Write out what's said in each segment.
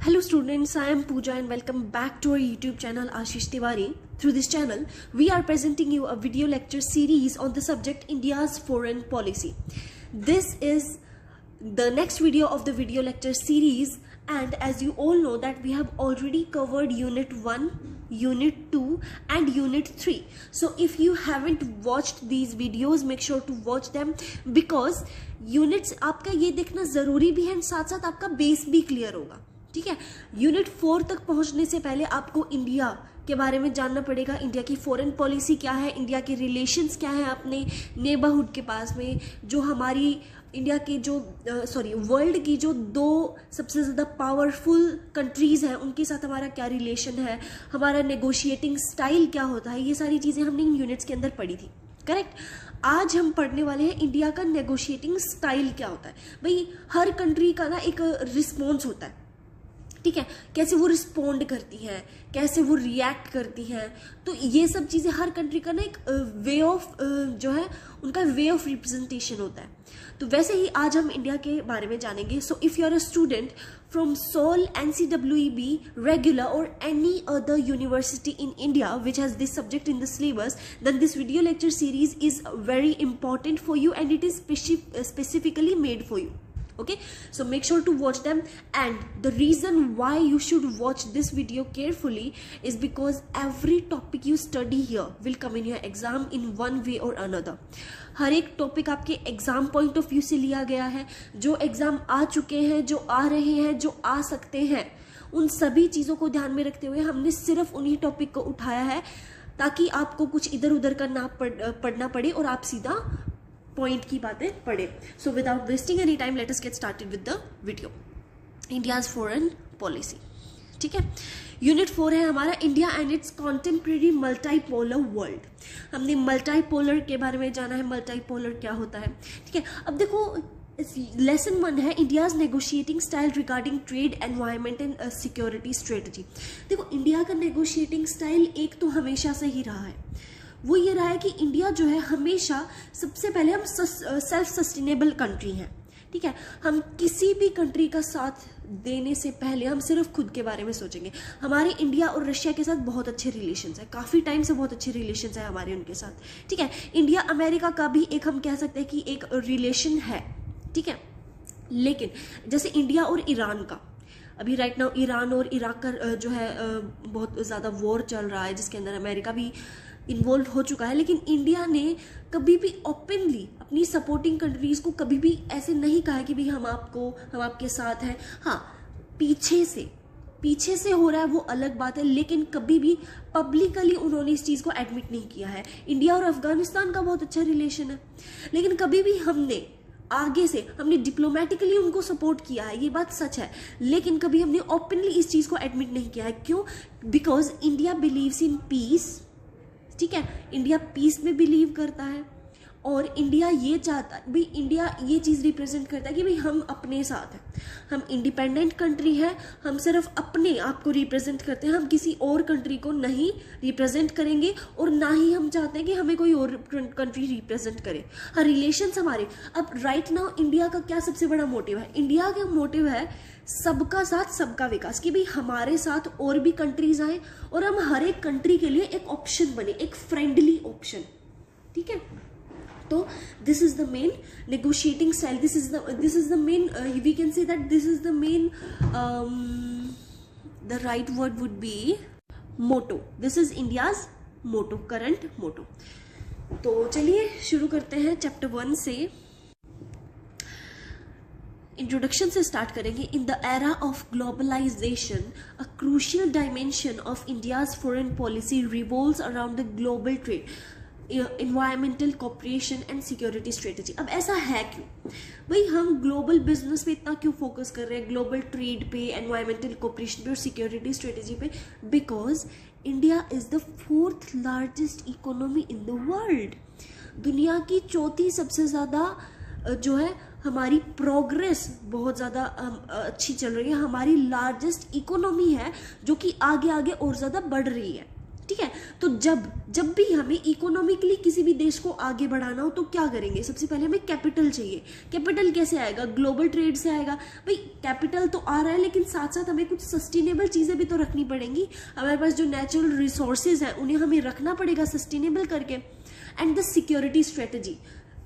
Hello students, I am Pooja and welcome back to our YouTube channel Ashish Tiwari. Through this channel, we are presenting you a video lecture series on the subject India's foreign policy. This is the next video of the video lecture series, and as you all know that we have already covered Unit 1, Unit 2 and Unit 3. So if you haven't watched these videos, make sure to watch them because units आपका ये देखना ज़रूरी भी है और साथ साथ आपका बेस भी क्लियर होगा. ठीक है, यूनिट 4 तक पहुंचने से पहले आपको इंडिया के बारे में जानना पड़ेगा. इंडिया की फॉरेन पॉलिसी क्या है, इंडिया के रिलेशंस क्या है अपने नेबरहुड के पास में, जो हमारी इंडिया के जो वर्ल्ड की जो दो सबसे ज़्यादा पावरफुल कंट्रीज़ हैं उनके साथ हमारा क्या रिलेशन है, हमारा नेगोशिएटिंग स्टाइल क्या होता है, ये सारी चीज़ें हमने इन यूनिट्स के अंदर पढ़ी थी. करेक्ट. आज हम पढ़ने वाले हैं इंडिया का नेगोशिएटिंग स्टाइल क्या होता है. भाई हर कंट्री का ना एक रिस्पॉन्स होता है. ठीक है, कैसे वो रिस्पोंड करती हैं, कैसे वो रिएक्ट करती हैं, तो ये सब चीज़ें हर कंट्री का ना एक वे ऑफ जो है उनका वे ऑफ रिप्रेजेंटेशन होता है. तो वैसे ही आज हम इंडिया के बारे में जानेंगे. So if you are a student from Seoul, NCEEB, regular or any other university in India which has this subject in the syllabus, then this video lecture series is very important for you and it is specifically made for you. Okay, so make sure to watch them, and the reason why you should watch this video carefully is because every topic you study here will come in your exam in one way or another. हर एक topic आपके exam point of view से लिया गया है. जो exam आ चुके हैं, जो आ रहे हैं, जो आ सकते हैं, उन सभी चीज़ों को ध्यान में रखते हुए हमने सिर्फ उन्हीं टॉपिक को उठाया है ताकि आपको कुछ इधर उधर का ना पढ़ना पड़े और आप सीधा पॉइंट की बातें पढ़े. So without wasting any time let us get started with the video. India's foreign policy. ठीक है, यूनिट 4 है हमारा India and it's contemporary multipolar world. हमने मल्टीपोलर के बारे में जाना है, मल्टीपोलर क्या होता है. ठीक है, अब देखो लेसन 1 है India's negotiating style regarding trade, environment and security strategy. देखो इंडिया का नेगोशिएटिंग स्टाइल एक तो हमेशा से ही रहा है, वो ये रहा है कि इंडिया जो है हमेशा सबसे पहले हम सेल्फ सस्टेनेबल कंट्री हैं. ठीक है, हम किसी भी कंट्री का साथ देने से पहले हम सिर्फ खुद के बारे में सोचेंगे. हमारे इंडिया और रशिया के साथ बहुत अच्छे रिलेशंस है, काफ़ी टाइम से बहुत अच्छे रिलेशंस है हमारे उनके साथ. ठीक है, इंडिया अमेरिका का भी एक हम कह सकते हैं कि एक रिलेशन है. ठीक है, लेकिन जैसे इंडिया और ईरान का अभी राइट नाउ ईरान और इराक का जो है बहुत ज़्यादा वॉर चल रहा है जिसके अंदर अमेरिका भी इन्वॉल्व हो चुका है, लेकिन इंडिया ने कभी भी ओपनली अपनी सपोर्टिंग कंट्रीज़ को कभी भी ऐसे नहीं कहा कि भाई हम आपके साथ हैं. हाँ, पीछे से हो रहा है वो अलग बात है, लेकिन कभी भी पब्लिकली उन्होंने इस चीज़ को एडमिट नहीं किया है. इंडिया और अफगानिस्तान का बहुत अच्छा रिलेशन है, लेकिन कभी भी हमने डिप्लोमेटिकली उनको सपोर्ट किया है, ये बात सच है, लेकिन कभी हमने ओपनली इस चीज़ को एडमिट नहीं किया है. क्यों? Because India believes in peace. ठीक है, इंडिया पीस में बिलीव करता है और इंडिया ये चाहता है, भाई इंडिया ये चीज़ रिप्रेजेंट करता है कि भाई हम अपने साथ हैं, हम इंडिपेंडेंट कंट्री है, हम सिर्फ अपने आप को रिप्रेजेंट करते हैं, हम किसी और कंट्री को नहीं रिप्रेजेंट करेंगे और ना ही हम चाहते हैं कि हमें कोई और कंट्री रिप्रेजेंट करे. हाँ, रिलेशंस हमारे. अब राइट नाउ इंडिया का क्या सबसे बड़ा मोटिव है? इंडिया का मोटिव है सबका साथ सबका विकास, कि भाई हमारे साथ और भी कंट्रीज आए और हम हर एक कंट्री के लिए एक ऑप्शन बने, एक फ्रेंडली ऑप्शन. ठीक है, तो this is the main negotiating style, this is the main we can say that this is the main the right word would be motto. This is India's motto, current motto. तो चलिए शुरू करते हैं chapter 1 से. Introduction से start करेंगे. In the era of globalisation a crucial dimension of India's foreign policy revolves around the global trade, environmental cooperation and security strategy. अब ऐसा है क्यों? भाई हम ग्लोबल बिजनेस पे इतना क्यों फोकस कर रहे हैं, ग्लोबल ट्रेड पे, एनवायरमेंटल कोऑपरेशन पे और सिक्योरिटी स्ट्रेटजी पे? Because India is the 4th largest economy in the world. दुनिया की 4थी सबसे ज़्यादा जो है हमारी प्रोग्रेस बहुत ज़्यादा अच्छी चल रही है, हमारी लार्जेस्ट इकोनॉमी है जो कि आगे आगे और ज़्यादा बढ़ रही है. ठीक है। तो जब भी हमें इकोनॉमिकली किसी भी देश को आगे बढ़ाना हो तो क्या करेंगे, सबसे पहले हमें कैपिटल चाहिए। कैपिटल कैसे आएगा, ग्लोबल ट्रेड से आएगा। भाई कैपिटल तो आ रहा है, लेकिन साथ साथ हमें कुछ सस्टेनेबल चीजें भी तो रखनी पड़ेंगी। हमारे पास जो नेचुरल रिसोर्सेज हैं उन्हें हमें रखना पड़ेगा सस्टेनेबल करके। एंड द सिक्योरिटी स्ट्रेटेजी,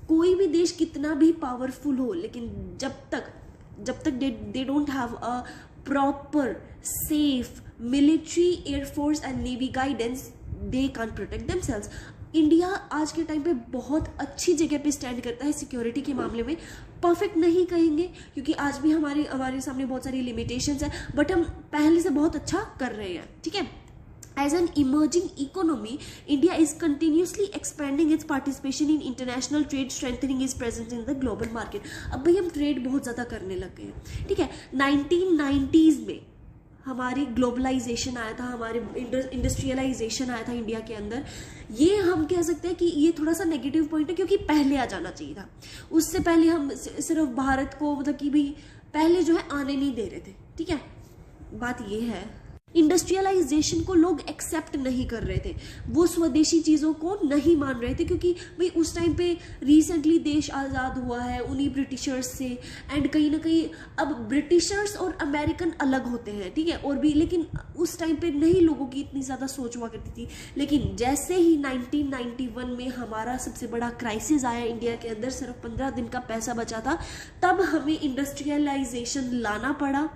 कोई भी देश कितना भी पावरफुल हो, लेकिन जब तक they don't have a proper safe military, air force and navy guidance, they can protect themselves. India आज के टाइम पे बहुत अच्छी जगह पे स्टैंड करता है सिक्योरिटी के मामले में। परफेक्ट नहीं कहेंगे क्योंकि आज भी हमारे सामने बहुत सारी लिमिटेशंस हैं, बट हम पहले से बहुत अच्छा कर रहे हैं, ठीक है। As an emerging economy, India is continuously expanding its participation in international trade, strengthening its presence in the global market. अब भाई हम ट्रेड बहुत ज़्यादा करने लग गए हैं, ठीक है। 1990s में हमारी ग्लोबलाइजेशन आया था, हमारे इंडस्ट्रियलाइजेशन आया था इंडिया के अंदर। ये हम कह सकते हैं कि ये थोड़ा सा नेगेटिव पॉइंट है, क्योंकि पहले आ जाना चाहिए था। उससे पहले हम सिर्फ भारत को मतलब कि भाई पहले जो है आने नहीं दे रहे थे, ठीक है। बात ये है, इंडस्ट्रियलाइजेशन को लोग एक्सेप्ट नहीं कर रहे थे, वो स्वदेशी चीज़ों को नहीं मान रहे थे, क्योंकि भाई उस टाइम पे रिसेंटली देश आज़ाद हुआ है उन्हीं ब्रिटिशर्स से। एंड कहीं ना कहीं अब ब्रिटिशर्स और अमेरिकन अलग होते हैं, ठीक है, और भी, लेकिन उस टाइम पे नहीं लोगों की इतनी ज़्यादा सोच हुआ करती थी। लेकिन जैसे ही 1991 में हमारा सबसे बड़ा क्राइसिस आया इंडिया के अंदर, सिर्फ 15 दिन का पैसा बचा था, तब हमें इंडस्ट्रियलाइजेशन लाना पड़ा,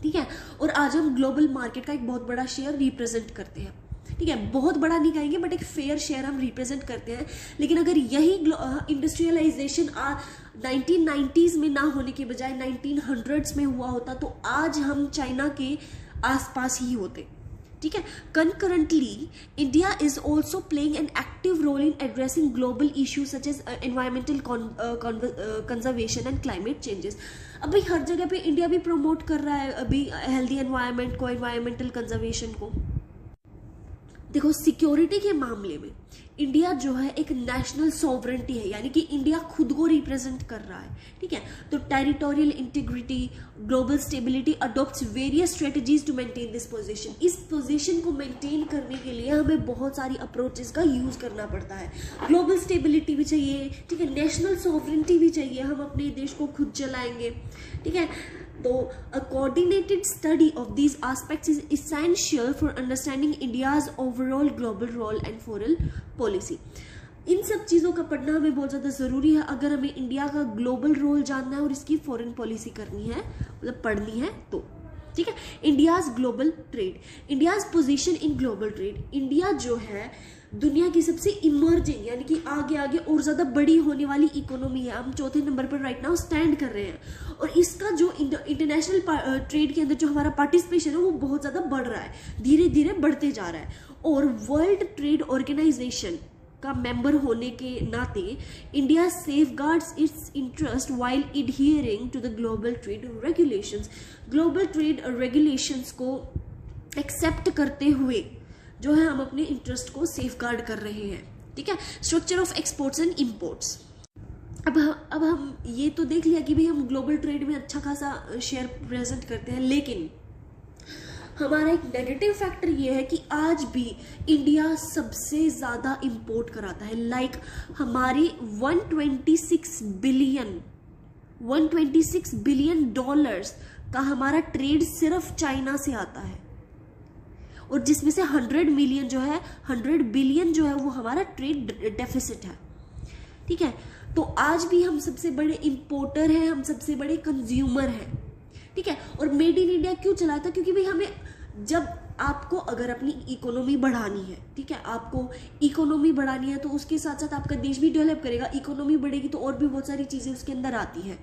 ठीक है। और आज हम ग्लोबल मार्केट का एक बहुत बड़ा शेयर रिप्रेजेंट करते हैं, ठीक है। बहुत बड़ा नहीं कहेंगे, बट एक फेयर शेयर हम रिप्रेजेंट करते हैं। लेकिन अगर यही इंडस्ट्रियलाइजेशन 1990s में ना होने के बजाय 1900s में हुआ होता तो आज हम चाइना के आसपास ही होते, ठीक है। Concurrently, India is also playing an active role in addressing global issues such as environmental conservation and climate changes. अब भाई हर जगह पे इंडिया भी प्रमोट कर रहा है अभी हेल्दी एनवायरनमेंट को, एनवायरमेंटल कंजर्वेशन को। देखो सिक्योरिटी के मामले में इंडिया जो है एक नेशनल सॉवरेंटी है, यानी कि इंडिया खुद को रिप्रेजेंट कर रहा है, ठीक है। तो territorial integrity, global stability adopts various strategies to maintain this position. इस पोजीशन को मेंटेन करने के लिए हमें बहुत सारी अप्रोचेस का यूज करना पड़ता है। ग्लोबल स्टेबिलिटी भी चाहिए, ठीक है, नेशनल सॉवरेंटी भी चाहिए, हम अपने देश को खुद चलाएंगे, ठीक है। तो a coordinated study of these aspects is essential for understanding India's overall global role and foreign policy. इन सब चीज़ों का पढ़ना हमें बहुत ज़्यादा ज़रूरी है अगर हमें इंडिया का ग्लोबल रोल जानना है और इसकी फॉरेन पॉलिसी करनी है, मतलब पढ़नी है तो, ठीक है। India's global trade, India's position in global trade. India जो है दुनिया की सबसे इमर्जिंग, यानी कि आगे आगे और ज़्यादा बड़ी होने वाली इकोनॉमी है। हम चौथे नंबर पर राइट नाउ स्टैंड कर रहे हैं, और इसका जो इंटरनेशनल ट्रेड के अंदर जो हमारा पार्टिसिपेशन है वो बहुत ज़्यादा बढ़ रहा है, धीरे धीरे बढ़ते जा रहा है। और वर्ल्ड ट्रेड ऑर्गेनाइजेशन का मेंबर होने के नाते India safeguards its interest while adhering to the global trade regulations. Global trade regulations को एक्सेप्ट करते हुए जो है हम अपने इंटरेस्ट को सेफगार्ड कर रहे हैं, ठीक है। Structure of exports and imports, अब हम ये तो देख लिया कि भाई हम ग्लोबल ट्रेड में अच्छा खासा शेयर प्रेजेंट करते हैं, लेकिन हमारा एक नेगेटिव फैक्टर ये है कि आज भी इंडिया सबसे ज़्यादा इंपोर्ट कराता है। लाइक हमारे 126 बिलियन डॉलर्स का हमारा ट्रेड सिर्फ चाइना से आता है, और जिसमें से 100 बिलियन जो है वो हमारा ट्रेड डेफिसिट है, ठीक है। तो आज भी हम सबसे बड़े इंपोर्टर हैं, हम सबसे बड़े कंज्यूमर हैं, ठीक है। और मेड इन इंडिया क्यों चलाता है, क्योंकि भाई हमें, जब आपको अगर अपनी इकोनॉमी बढ़ानी है, ठीक है, आपको इकोनॉमी बढ़ानी है तो उसके साथ साथ आपका देश भी डेवलप करेगा। इकोनॉमी बढ़ेगी तो और भी बहुत सारी चीजें उसके अंदर आती है।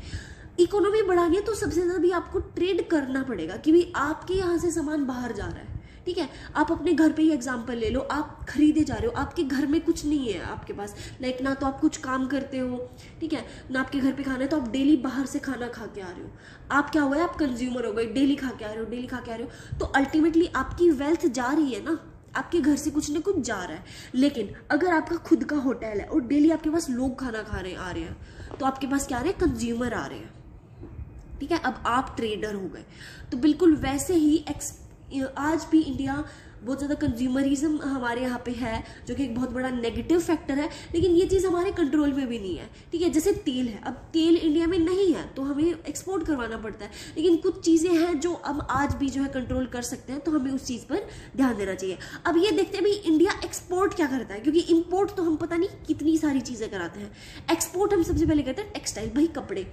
इकोनॉमी बढ़ानी है तो सबसे ज्यादा भी आपको ट्रेड करना पड़ेगा कि भाई आपके यहाँ से सामान बाहर जा रहा है, ठीक है। आप अपने घर पे ही एग्जांपल ले लो, आप खरीदे जा रहे हो, आपके घर में कुछ नहीं है आपके पास, लाइक ना तो आप कुछ काम करते हो, ठीक है, ना आपके घर पे खाना है, तो आप डेली बाहर से खाना खा के आ रहे हो। आप क्या हुआ है, आप कंज्यूमर हो गए, डेली खा के आ रहे हो, तो अल्टीमेटली आपकी वेल्थ जा रही है ना, आपके घर से कुछ ना कुछ जा रहा है। लेकिन अगर आपका खुद का होटल है और डेली आपके पास लोग खाना खा रहे आ रहे हैं, तो आपके पास क्या आ रहे हैं, कंज्यूमर आ रहे हैं, ठीक है। अब आप ट्रेडर हो गए। तो बिल्कुल वैसे ही आज भी इंडिया बहुत ज़्यादा कंज्यूमरिज्म हमारे यहाँ पे है, जो कि एक बहुत बड़ा नेगेटिव फैक्टर है, लेकिन ये चीज़ हमारे कंट्रोल में भी नहीं है, ठीक है। जैसे तेल है, अब तेल इंडिया में नहीं है तो हमें एक्सपोर्ट करवाना पड़ता है, लेकिन कुछ चीज़ें हैं जो हम आज भी जो है कंट्रोल कर सकते हैं, तो हमें उस चीज़ पर ध्यान देना चाहिए। अब ये देखते हैं भाई इंडिया एक्सपोर्ट क्या करता है, क्योंकि इम्पोर्ट तो हम पता नहीं कितनी सारी चीज़ें कराते हैं, एक्सपोर्ट हम सबसे पहले करते हैं टेक्सटाइल, भाई कपड़े,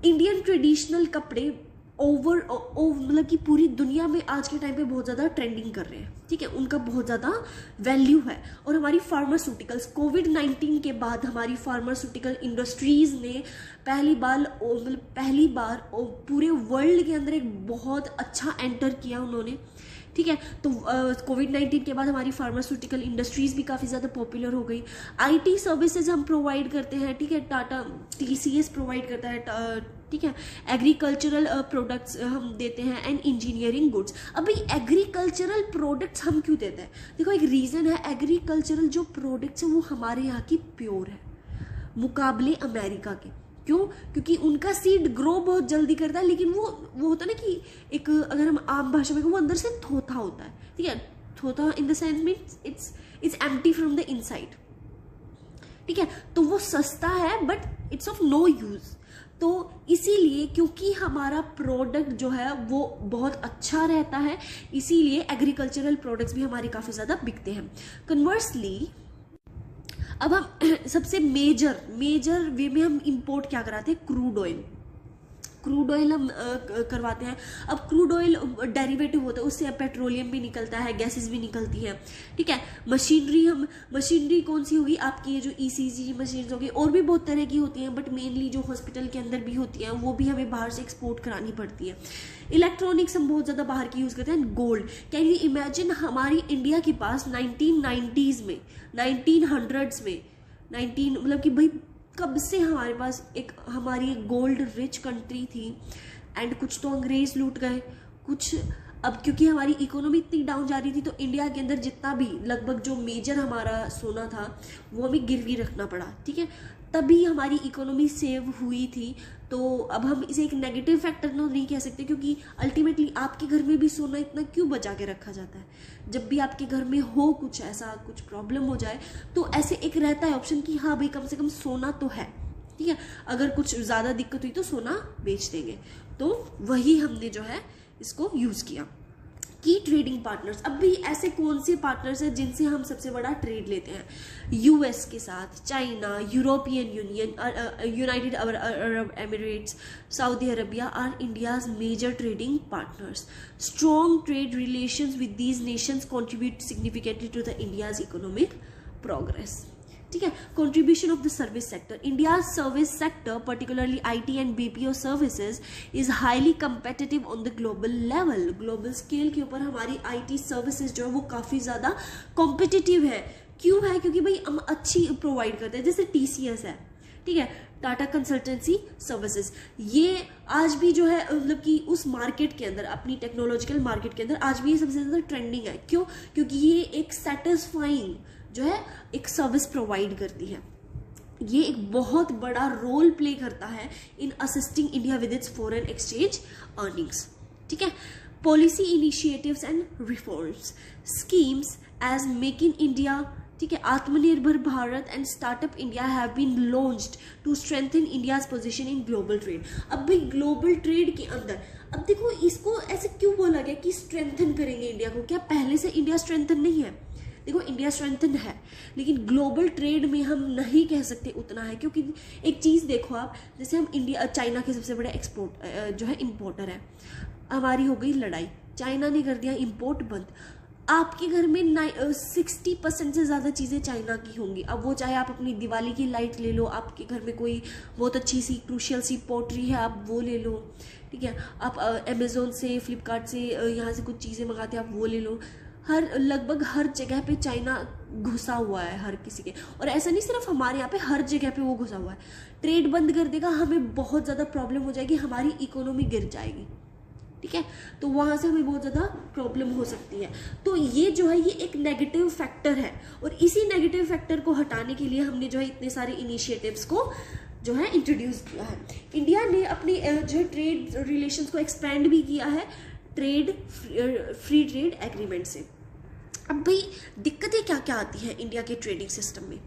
इंडियन ट्रेडिशनल कपड़े मतलब कि पूरी दुनिया में आज के टाइम पे बहुत ज़्यादा ट्रेंडिंग कर रहे हैं, ठीक है, उनका बहुत ज़्यादा वैल्यू है। और हमारी फार्मास्यूटिकल्स, कोविड-19 के बाद हमारी फार्मास्यूटिकल इंडस्ट्रीज़ ने पहली बार पूरे वर्ल्ड के अंदर एक बहुत अच्छा एंटर किया उन्होंने, ठीक है। तो कोविड-19 के बाद हमारी फार्मास्यूटिकल इंडस्ट्रीज़ भी काफ़ी ज़्यादा पॉपुलर हो गई। आईटी सर्विसेज हम प्रोवाइड करते हैं, ठीक है, टाटा TCS प्रोवाइड करता है, ठीक है। एग्रीकल्चरल प्रोडक्ट्स हम देते हैं एंड इंजीनियरिंग गुड्स। अभी एग्रीकल्चरल प्रोडक्ट्स हम क्यों देते हैं, देखो एक रीज़न है, एग्रीकल्चरल जो प्रोडक्ट्स हैं वो हमारे यहाँ की प्योर है मुकाबले अमेरिका के। क्यों? क्योंकि उनका सीड ग्रो बहुत जल्दी करता है, लेकिन वो होता है ना कि एक, अगर हम आम भाषा में, वो अंदर से थोथा होता है, ठीक है। थोथा in the sense means it's empty from the inside, ठीक है। तो वो सस्ता है but it's of no use. तो इसीलिए क्योंकि हमारा प्रोडक्ट जो है वो बहुत अच्छा रहता है, इसीलिए एग्रीकल्चरल प्रोडक्ट्स भी हमारे काफ़ी ज़्यादा बिकते हैं। कन्वर्सली अब हम सबसे मेजर वे में हम इंपोर्ट क्या कराते हैं, क्रूड ऑयल हम करवाते हैं। अब क्रूड ऑयल डेरिवेटिव होता है, उससे पेट्रोलियम भी निकलता है, गैसेस भी निकलती हैं, ठीक है। मशीनरी कौन सी होगी आपकी, ये जो ECG मशीन होगी, और भी बहुत तरह की होती हैं, बट मेनली जो हॉस्पिटल के अंदर भी होती हैं वो भी हमें बाहर से एक्सपोर्ट करानी पड़ती है। इलेक्ट्रॉनिक्स हम बहुत ज़्यादा बाहर की यूज़ करते हैं। गोल्ड, कैन यू इमेजिन हमारी इंडिया के पास 1990s में, 1900s में, मतलब कि भाई कब से हमारे पास हमारी एक गोल्ड रिच कंट्री थी, एंड कुछ तो अंग्रेज लूट गए, कुछ अब क्योंकि हमारी इकोनॉमी इतनी डाउन जा रही थी, तो इंडिया के अंदर जितना भी लगभग जो मेजर हमारा सोना था वो हमें गिरवी रखना पड़ा, ठीक है, तभी हमारी इकोनॉमी सेव हुई थी। तो अब हम इसे एक नेगेटिव फैक्टर नहीं कह सकते, क्योंकि अल्टीमेटली आपके घर में भी सोना इतना क्यों बचा के रखा जाता है, जब भी आपके घर में हो कुछ ऐसा, कुछ प्रॉब्लम हो जाए, तो ऐसे एक रहता है ऑप्शन कि हाँ भाई कम से कम सोना तो है, ठीक है, अगर कुछ ज़्यादा दिक्कत हुई तो सोना बेच देंगे। तो वही हमने जो है इसको यूज़ किया। की ट्रेडिंग पार्टनर्स, अब भी ऐसे कौन से पार्टनर्स हैं जिनसे हम सबसे बड़ा ट्रेड लेते हैं, US के साथ, China, European Union, United Arab Emirates, Saudi Arabia are India's major trading partners. Strong trade relations with these nations contribute significantly to the India's economic progress, ठीक है। Contribution of the service sector, India service sector particularly IT and BPO services is highly competitive on the global level. Global scale के ऊपर हमारी IT services जो है वो काफ़ी ज़्यादा कॉम्पिटिटिव है। क्यों है? क्योंकि भाई हम अच्छी प्रोवाइड करते हैं, जैसे TCS है, ठीक है, टाटा कंसल्टेंसी सर्विसेज, ये आज भी जो है मतलब कि उस मार्केट के अंदर, अपनी टेक्नोलॉजिकल मार्केट के अंदर आज भी ये सबसे ज़्यादा ट्रेंडिंग है। क्यों? क्योंकि ये एक सेटिस्फाइंग जो है एक सर्विस प्रोवाइड करती है, ये एक बहुत बड़ा रोल प्ले करता है in assisting India with its foreign exchange earnings, ठीक है। Policy initiatives and reforms, schemes as make in India, ठीक है, Atmanirbhar Bharat and startup India have been launched to strengthen India's position in global trade. अब भी global trade के अंदर, अब देखो इसको ऐसे क्यों बोला गया कि स्ट्रेंथन करेंगे इंडिया को, क्या पहले से इंडिया स्ट्रेंथन नहीं है? देखो इंडिया स्ट्रेंथन है, लेकिन ग्लोबल ट्रेड में हम नहीं कह सकते उतना है, क्योंकि एक चीज़ देखो आप, जैसे हम चाइना के सबसे बड़े एक्सपोर्ट जो है इंपोर्टर है, हमारी हो गई लड़ाई, चाइना ने कर दिया इंपोर्ट बंद, आपके घर में 60% से ज़्यादा चीज़ें चाइना की होंगी। अब वो चाहे आप अपनी दिवाली की लाइट ले लो, आपके घर में कोई बहुत अच्छी सी क्रूशियल सी पॉटरी है आप वो ले लो, ठीक है, आप अमेज़ोन से, फ्लिपकार्ट से यहाँ से कुछ चीज़ें मंगाते हैं आप वो ले लो। लगभग हर जगह पे चाइना घुसा हुआ है हर किसी के, और ऐसा नहीं सिर्फ हमारे यहाँ पे, हर जगह पे वो घुसा हुआ है। ट्रेड बंद कर देगा, हमें बहुत ज़्यादा प्रॉब्लम हो जाएगी, हमारी इकोनॉमी गिर जाएगी, ठीक है, तो वहाँ से हमें बहुत ज़्यादा प्रॉब्लम हो सकती है। तो ये जो है ये एक नेगेटिव फैक्टर है, और इसी नेगेटिव फैक्टर को हटाने के लिए हमने जो है इतने सारे इनिशिएटिव्स को जो है इंट्रोड्यूस किया है। इंडिया ने अपनी जो है ट्रेड रिलेशंस को एक्सपेंड भी किया है फ्री ट्रेड एग्रीमेंट से, अब भाई दिक्कतें क्या क्या आती हैं इंडिया के ट्रेडिंग सिस्टम में।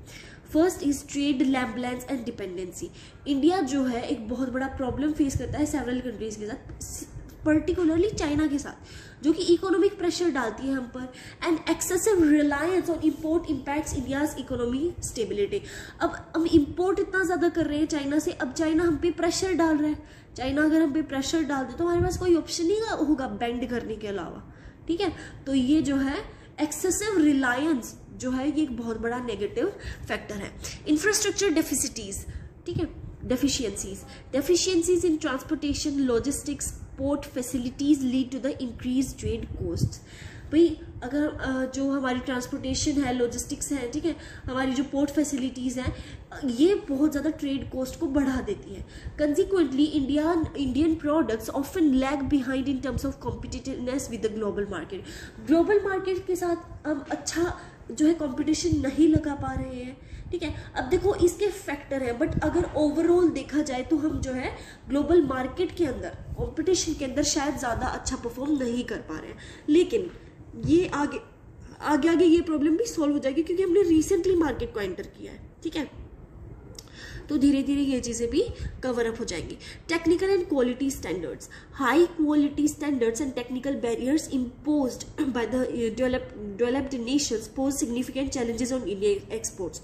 First is trade imbalance and dependency. India जो है एक बहुत बड़ा प्रॉब्लम फेस करता है सेवरल कंट्रीज के साथ, पर्टिकुलरली चाइना के साथ, जो कि इकोनॉमिक प्रेशर डालती है हम पर, and excessive reliance on import impacts India's economy stability. अब हम इंपोर्ट इतना ज़्यादा कर रहे हैं चाइना से, अब चाइना हम पे प्रेशर डाल रहा है। चाइना अगर हम पे प्रेशर डाल दे तो हमारे पास कोई ऑप्शन नहीं होगा बेंड करने के अलावा, ठीक है। तो ये जो है एक्सेसिव रिलायंस जो है ये एक बहुत बड़ा नेगेटिव फैक्टर है। इंफ्रास्ट्रक्चर डेफिसिटीज, ठीक है, deficiencies in transportation, logistics, port facilities lead to the increased trade costs। भाई अगर जो हमारी ट्रांसपोर्टेशन है, लॉजिस्टिक्स है, ठीक है, हमारी जो पोर्ट फैसिलिटीज़ हैं, ये बहुत ज़्यादा ट्रेड कॉस्ट को बढ़ा देती है। Consequently Indian products often lag behind in terms of competitiveness with the global market. Global market के साथ हम अच्छा जो है कंपटीशन नहीं लगा पा रहे हैं, ठीक है। अब देखो इसके फैक्टर है, बट अगर ओवरऑल देखा जाए तो हम जो है ग्लोबल मार्केट के अंदर कंपटीशन के अंदर शायद ज़्यादा अच्छा परफॉर्म नहीं कर पा रहे हैं। लेकिन ये आगे ये प्रॉब्लम भी सॉल्व हो जाएगी क्योंकि हमने रिसेंटली मार्केट को एंटर किया है, ठीक है। तो धीरे धीरे ये चीज़ें भी कवर अप हो जाएंगी। Technical and quality standards, high quality standards and technical barriers imposed by the developed Nations pose significant challenges on India exports.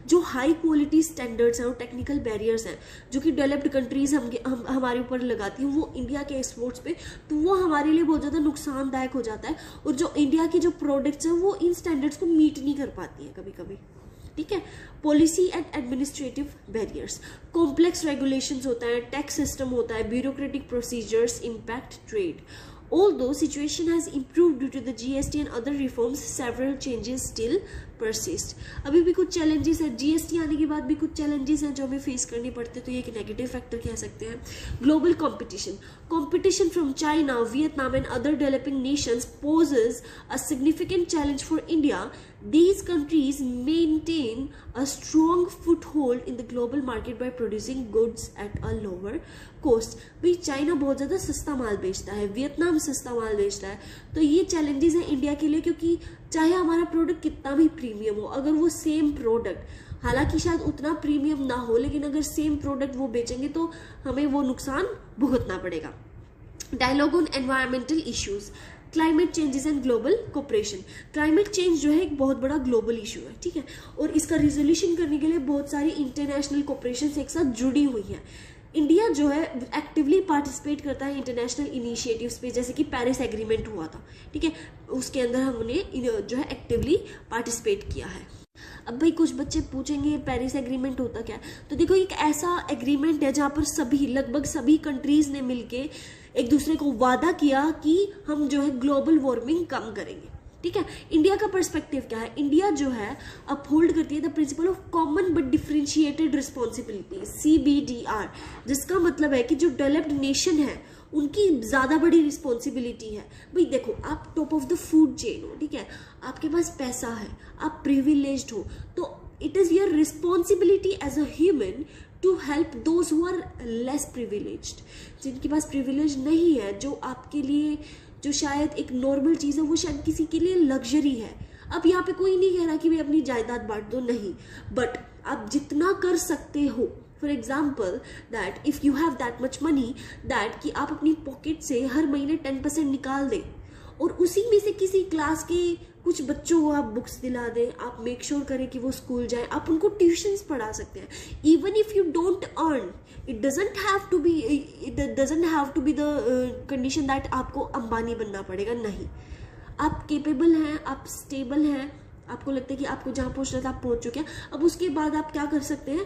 जो हाई क्वालिटी स्टैंडर्ड्स हैं और टेक्निकल बैरियर्स हैं जो कि डेवलप्ड कंट्रीज हमारे ऊपर लगाती हैं वो इंडिया के एक्सपोर्ट्स पे, तो वो हमारे लिए बहुत ज़्यादा नुकसानदायक हो जाता है। और जो इंडिया की जो प्रोडक्ट्स हैं वो इन स्टैंडर्ड्स को मीट नहीं कर पाती हैं कभी कभी, ठीक है। Policy and administrative barriers, complex regulations होता है, टैक्स सिस्टम होता है, bureaucratic procedures impact trade. Although situation has improved due to the GST and other reforms, several changes still persist। अभी भी कुछ चैलेंजेस है, GST आने के बाद भी कुछ चैलेंजेस हैं जो हमें फेस करने पड़ते हैं, तो ये एक नेगेटिव फैक्टर कह सकते हैं। Global competition from China, Vietnam and other developing nations poses a significant challenge for India। These countries maintain a strong foothold in the global market by producing goods at a lower cost। भाई China बहुत ज़्यादा सस्ता माल बेचता है, Vietnam सस्ता माल बेचता है, तो ये चैलेंजेस हैं इंडिया के लिए, क्योंकि चाहे हमारा प्रोडक्ट कितना भी प्रीमियम हो, अगर वो सेम प्रोडक्ट, हालांकि शायद उतना प्रीमियम ना हो, लेकिन अगर सेम प्रोडक्ट वो बेचेंगे तो हमें वो नुकसान भुगतना पड़ेगा। Dialogue on environmental issues, climate changes and global cooperation. Climate change जो है एक बहुत बड़ा ग्लोबल इशू है, ठीक है, और इसका रिजोल्यूशन करने के लिए बहुत सारी इंटरनेशनल कोऑपरेशन एक साथ जुड़ी हुई है। इंडिया जो है एक्टिवली पार्टिसिपेट करता है इंटरनेशनल इनिशिएटिव्स पे, जैसे कि पेरिस एग्रीमेंट हुआ था, ठीक है, उसके अंदर हमने जो है एक्टिवली पार्टिसिपेट किया है। अब भाई कुछ बच्चे पूछेंगे पेरिस एग्रीमेंट होता क्या है, तो देखो एक ऐसा एग्रीमेंट है जहाँ पर लगभग सभी कंट्रीज ने मिलके एक दूसरे को वादा किया कि हम जो है ग्लोबल वार्मिंग कम करेंगे, ठीक है। इंडिया का पर्सपेक्टिव क्या है, इंडिया जो है अपहोल्ड करती है the principle of common but differentiated responsibility, CBDR, जिसका मतलब है कि जो डेवलप्ड नेशन है उनकी ज़्यादा बड़ी रिस्पॉन्सिबिलिटी है। भाई देखो आप top of the food chain हो, ठीक है, आपके पास पैसा है, आप प्रिविलेज्ड हो, तो it is your responsibility as a human to help those who are less privileged, जिनके पास प्रिविलेज नहीं है, जो आपके लिए जो शायद एक नॉर्मल चीज़ है वो शायद किसी के लिए लग्जरी है। अब यहाँ पे कोई नहीं कह रहा कि भाई अपनी जायदाद बांट दो, नहीं, बट आप जितना कर सकते हो, for example that if you have that much money that कि आप अपनी पॉकेट से हर महीने 10% निकाल दें और उसी में से किसी क्लास के कुछ बच्चों को आप बुक्स दिला दें, आप मेक श्योर करें कि वो स्कूल जाएं, आप उनको ट्यूशन्स पढ़ा सकते हैं। Even if you don't earn, it doesn't have to be the condition that आपको अंबानी बनना पड़ेगा, नहीं, आप केपेबल हैं, आप स्टेबल हैं, आपको लगता है कि आपको जहाँ पहुँचना था आप पहुँच चुके हैं। अब उसके बाद आप क्या कर सकते हैं,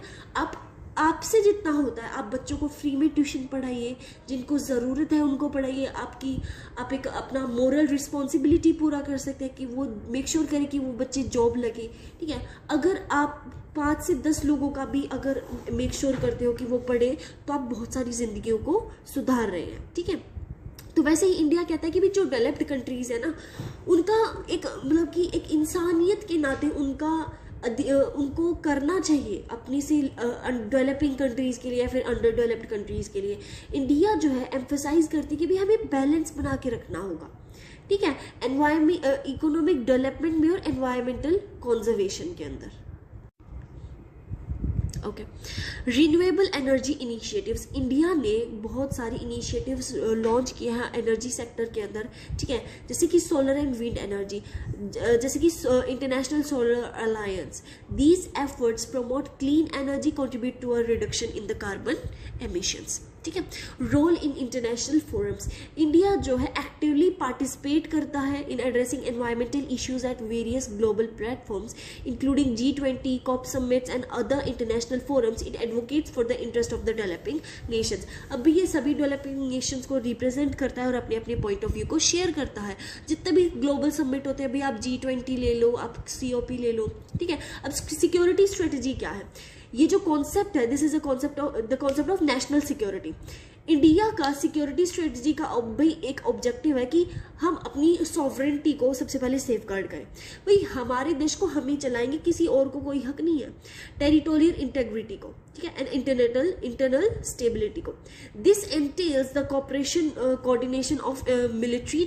आपसे जितना होता है आप बच्चों को फ्री में ट्यूशन पढ़ाइए, जिनको ज़रूरत है उनको पढ़ाइए। आप एक अपना मोरल रिस्पॉन्सिबिलिटी पूरा कर सकते हैं कि वो मेक श्योर करें कि वो बच्चे जॉब लगे, ठीक है। अगर आप 5 से 10 लोगों का भी अगर मेक श्योर करते हो कि वो पढ़े, तो आप बहुत सारी जिंदगियों को सुधार रहे हैं, ठीक है। तो वैसे ही इंडिया कहता है कि भी जो डेवलप्ड कंट्रीज़ है ना, उनका एक मतलब कि एक इंसानियत के नाते उनका उनको करना चाहिए अपनी से डेवलपिंग कंट्रीज़ के लिए या फिर अंडर डेवलप्ड कंट्रीज़ के लिए। इंडिया जो है एम्फेसाइज करती है कि भाई हमें बैलेंस बना के रखना होगा, ठीक है, इकोनॉमिक डेवलपमेंट में और एनवायरमेंटल कंजर्वेशन के अंदर। Okay, renewable energy initiatives, India ने बहुत सारी इनिशिएटिव्स लॉन्च किए हैं एनर्जी सेक्टर के अंदर, ठीक है, जैसे कि सोलर एंड विंड एनर्जी, जैसे कि International Solar Alliance. These efforts promote clean energy, contribute to a reduction in the carbon emissions, ठीक है। Role in international forums, India जो है एक्टिवली पार्टिसिपेट करता है in addressing environmental issues at various global platforms including G20, COP summits and other international forums. It advocates for the interest of the developing nations. अभी ये सभी developing Nations को represent करता है और अपने अपने पॉइंट ऑफ व्यू को शेयर करता है। जितने भी ग्लोबल समिट होते हैं, अभी आप G20 ले लो, आप COP ले लो, ठीक है। अब सिक्योरिटी स्ट्रेटेजी क्या है, ये जो कॉन्सेप्ट है, this is the concept of national security. India का सिक्योरिटी स्ट्रेटजी का भाई एक ऑब्जेक्टिव है कि हम अपनी सॉवरेनिटी को सबसे पहले सेफगार्ड करें। भाई हमारे देश को हम ही चलाएंगे, किसी और को कोई हक नहीं है। टेरिटोरियल इंटेग्रिटी को, ठीक है, एंड इंटरनल स्टेबिलिटी को। This entails the cooperation coordination of military,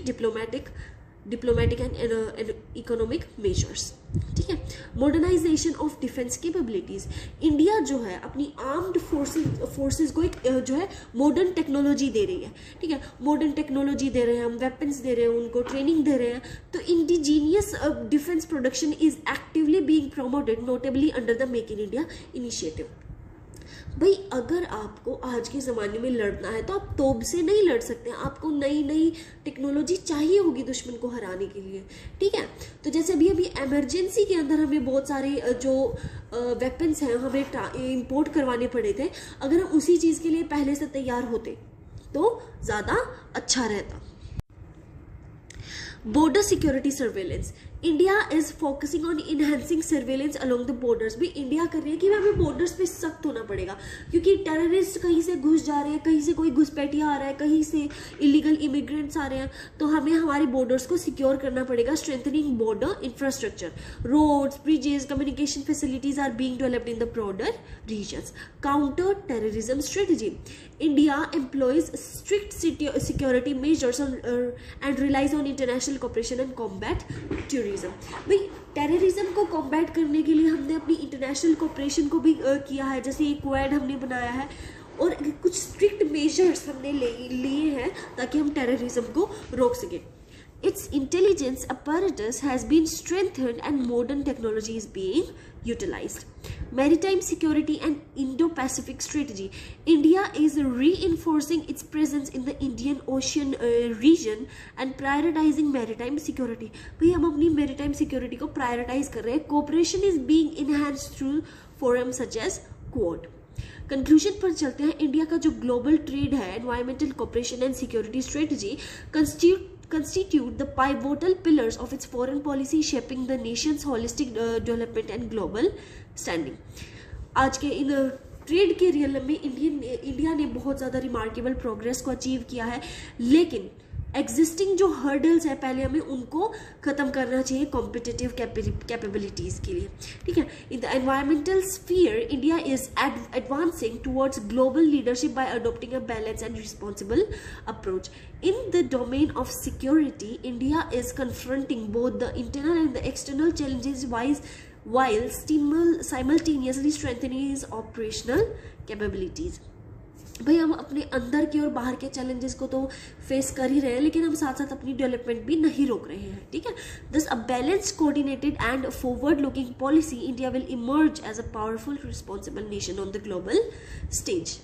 diplomatic and economic measures, ठीक है। Modernisation of defence capabilities, India जो है अपनी आर्म्ड फोर्सेस को एक जो है मॉडर्न टेक्नोलॉजी दे रही है, ठीक है, मॉडर्न टेक्नोलॉजी दे रहे हैं, हम वेपन्स दे रहे हैं, उनको ट्रेनिंग दे रहे हैं। तो indigenous defence production is actively being promoted, notably under the make in India initiative. भाई अगर आपको आज के ज़माने में लड़ना है तो आप तोप से नहीं लड़ सकते, आपको नई नई टेक्नोलॉजी चाहिए होगी दुश्मन को हराने के लिए, ठीक है। तो जैसे अभी इमरजेंसी के अंदर हमें बहुत सारे जो वेपन्स हैं हमें इंपोर्ट करवाने पड़े थे, अगर हम उसी चीज़ के लिए पहले से तैयार होते तो ज़्यादा अच्छा रहता। Border security surveillance, India is focusing on enhancing surveillance along the borders. भी इंडिया कर रही है कि हमें बॉर्डर्स पे सख्त होना पड़ेगा, क्योंकि टेररिस्ट कहीं से घुस जा रहे हैं, कहीं से कोई घुसपैठिया आ रहा है, कहीं से इलीगल इमिग्रेंट्स आ रहे हैं, तो हमें हमारे बॉर्डर्स को सिक्योर करना पड़ेगा। Strengthening border infrastructure, roads, bridges, communication facilities are being developed in the border regions. Counter terrorism strategy, India employs strict security measures and relies on international cooperation and combat terrorism. भाई terrorism को combat करने के लिए हमने अपनी international cooperation को भी किया है, जैसे एक क्वाड हमने बनाया है और कुछ स्ट्रिक्ट मेजर्स हमने लिए हैं ताकि हम टेररिज्म को रोक सकें। Its intelligence apparatus has been strengthened and modern technology is being utilized. Maritime security and Indo-Pacific strategy. India is reinforcing its presence in the Indian Ocean region and prioritizing maritime security. भाई हम अपनी maritime security को prioritize कर रहे हैं. Cooperation is being enhanced through forums such as Quad. Conclusion पर चलते हैं। इंडिया का जो ग्लोबल ट्रेड है, environmental cooperation and security strategy constitute the pivotal pillars of its foreign policy, shaping the nation's holistic development and global standing. आज के in trade के real में इंडिया ने बहुत ज़्यादा रिमार्केबल प्रोग्रेस को अचीव किया है, लेकिन एग्जिस्टिंग जो हर्डल्स है पहले हमें उनको ख़त्म करना चाहिए कॉम्पिटिटिव कैपेबिलिटीज़ के लिए, ठीक है। In the environmental sphere India is advancing towards global leadership bye adopting a balance and responsible approach. In the domain of security India is confronting both the internal and the external challenges while simultaneously strengthening his operational capabilities. भाई हम अपने अंदर के और बाहर के challenges को तो फेस कर ही रहे हैं, लेकिन हम साथ साथ अपनी डेवलपमेंट भी नहीं रोक रहे हैं, ठीक है। Thus a balanced, coordinated and forward-looking policy, India will emerge as a powerful, responsible nation on the global stage.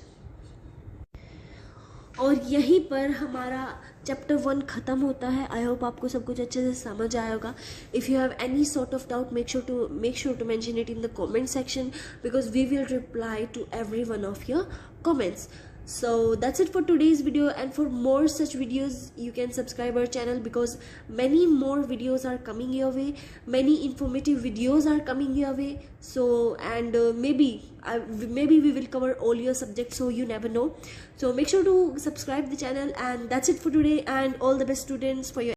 और यहीं पर हमारा चैप्टर 1 ख़त्म होता है। आई होप आपको सब कुछ अच्छे से समझ आया होगा। If you have any sort of doubt make sure to mention it in the comment section because we will reply to every one of your comments. So that's it for today's video, and for more such videos you can subscribe our channel because many more videos are coming your way, many informative videos are coming your way. So and maybe we will cover all your subjects, so you never know. So make sure to subscribe the channel, and that's it for today, and all the best students for your